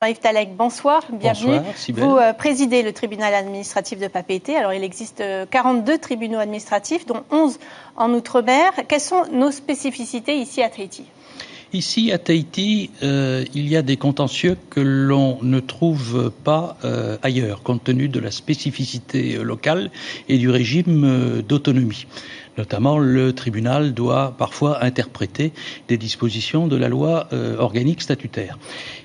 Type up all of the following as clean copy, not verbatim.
Jean-Yves Talec, bonsoir, bienvenue. Bonsoir, Cybèle. Vous présidez le tribunal administratif de Papeete. Alors, il existe 42 tribunaux administratifs, dont 11 en Outre-mer. Quelles sont nos spécificités ici à Tahiti ? Ici, à Tahiti, il y a des contentieux que l'on ne trouve pas ailleurs, compte tenu de la spécificité locale et du régime d'autonomie. Notamment, le tribunal doit parfois interpréter des dispositions de la loi organique statutaire.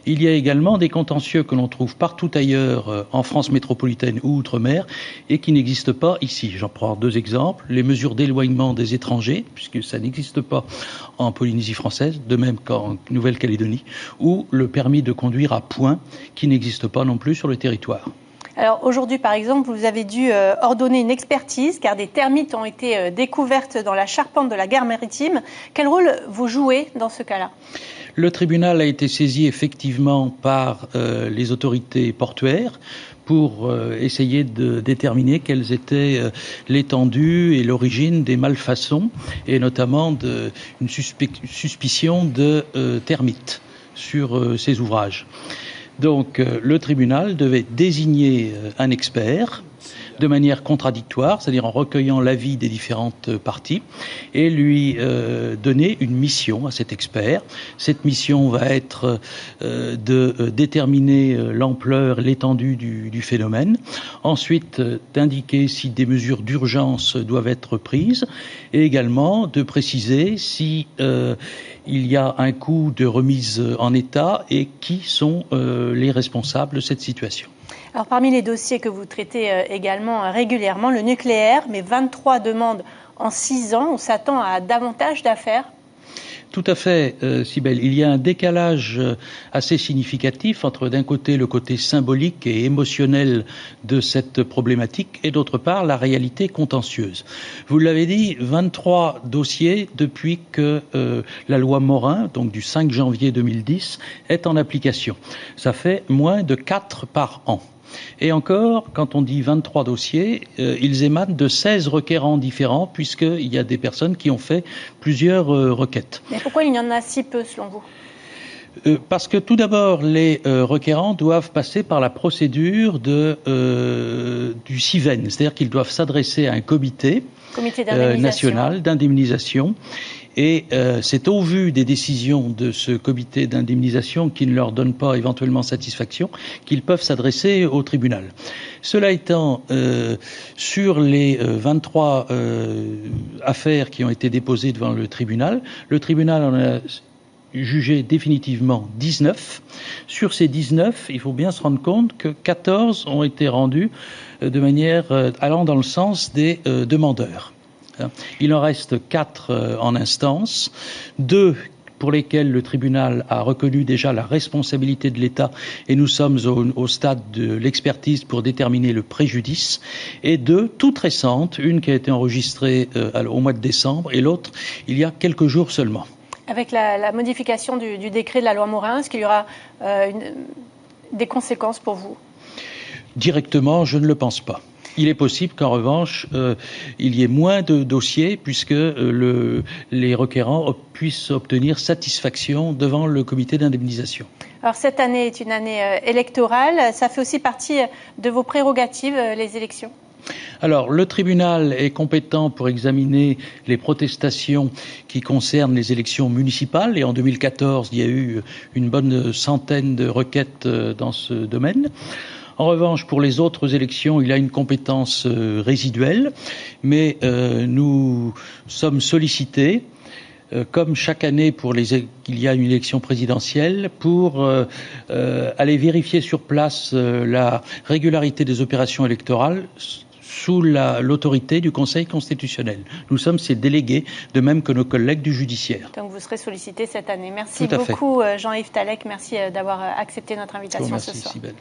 Il y a également des contentieux que l'on trouve partout ailleurs en France métropolitaine ou outre-mer et qui n'existent pas ici. J'en prends deux exemples. Les mesures d'éloignement des étrangers, puisque ça n'existe pas en Polynésie française, de même qu'en Nouvelle-Calédonie, ou le permis de conduire à points, qui n'existe pas non plus sur le territoire. Alors aujourd'hui, par exemple, vous avez dû ordonner une expertise car des termites ont été découvertes dans la charpente de la gare maritime. Quel rôle vous jouez dans ce cas-là ? Le tribunal a été saisi effectivement par les autorités portuaires pour essayer de déterminer quelles étaient l'étendue et l'origine des malfaçons et notamment une suspicion de termites sur ces ouvrages. Donc le tribunal devait désigner un expert de manière contradictoire, c'est-à-dire en recueillant l'avis des différentes parties, et lui donner une mission à cet expert. Cette mission va être de déterminer l'ampleur, l'étendue du phénomène, ensuite d'indiquer si des mesures d'urgence doivent être prises, et également de préciser si il y a un coût de remise en état et qui sont les responsables de cette situation. Alors, parmi les dossiers que vous traitez également régulièrement, le nucléaire, mais 23 demandes en 6 ans, on s'attend à davantage d'affaires ? Tout à fait, Cybèle. Il y a un décalage assez significatif entre d'un côté le côté symbolique et émotionnel de cette problématique et d'autre part la réalité contentieuse. Vous l'avez dit, 23 dossiers depuis que la loi Morin, donc du 5 janvier 2010, est en application. Ça fait moins de 4 par an. Et encore, quand on dit 23 dossiers, ils émanent de 16 requérants différents, puisqu'il y a des personnes qui ont fait plusieurs requêtes. Mais pourquoi il y en a si peu, selon vous ? Parce que tout d'abord, les requérants doivent passer par la procédure du CIVEN, c'est-à-dire qu'ils doivent s'adresser à un comité national d'indemnisation. Et c'est au vu des décisions de ce comité d'indemnisation qui ne leur donne pas éventuellement satisfaction qu'ils peuvent s'adresser au tribunal. Cela étant, sur les 23 affaires qui ont été déposées devant le tribunal en a jugé définitivement 19. Sur ces 19, il faut bien se rendre compte que 14 ont été rendus de manière allant dans le sens des demandeurs. Il en reste 4 en instance, 2 pour lesquels le tribunal a reconnu déjà la responsabilité de l'État et nous sommes au stade de l'expertise pour déterminer le préjudice, et 2 toutes récentes, une qui a été enregistrée au mois de décembre et l'autre il y a quelques jours seulement. Avec la modification du décret de la loi Morin, est-ce qu'il y aura des conséquences pour vous ? Directement, je ne le pense pas. Il est possible qu'en revanche, il y ait moins de dossiers puisque les requérants puissent obtenir satisfaction devant le comité d'indemnisation. Alors cette année est une année électorale, ça fait aussi partie de vos prérogatives, les élections ? Alors, le tribunal est compétent pour examiner les protestations qui concernent les élections municipales et en 2014, il y a eu une bonne centaine de requêtes dans ce domaine. En revanche, pour les autres élections, il a une compétence résiduelle, mais nous sommes sollicités, comme chaque année qu'il y a une élection présidentielle, pour aller vérifier sur place la régularité des opérations électorales sous l'autorité du Conseil constitutionnel. Nous sommes ses délégués, de même que nos collègues du judiciaire. Donc vous serez sollicité cette année. Merci beaucoup Jean-Yves Talec, merci d'avoir accepté notre invitation ce soir. Cybèle.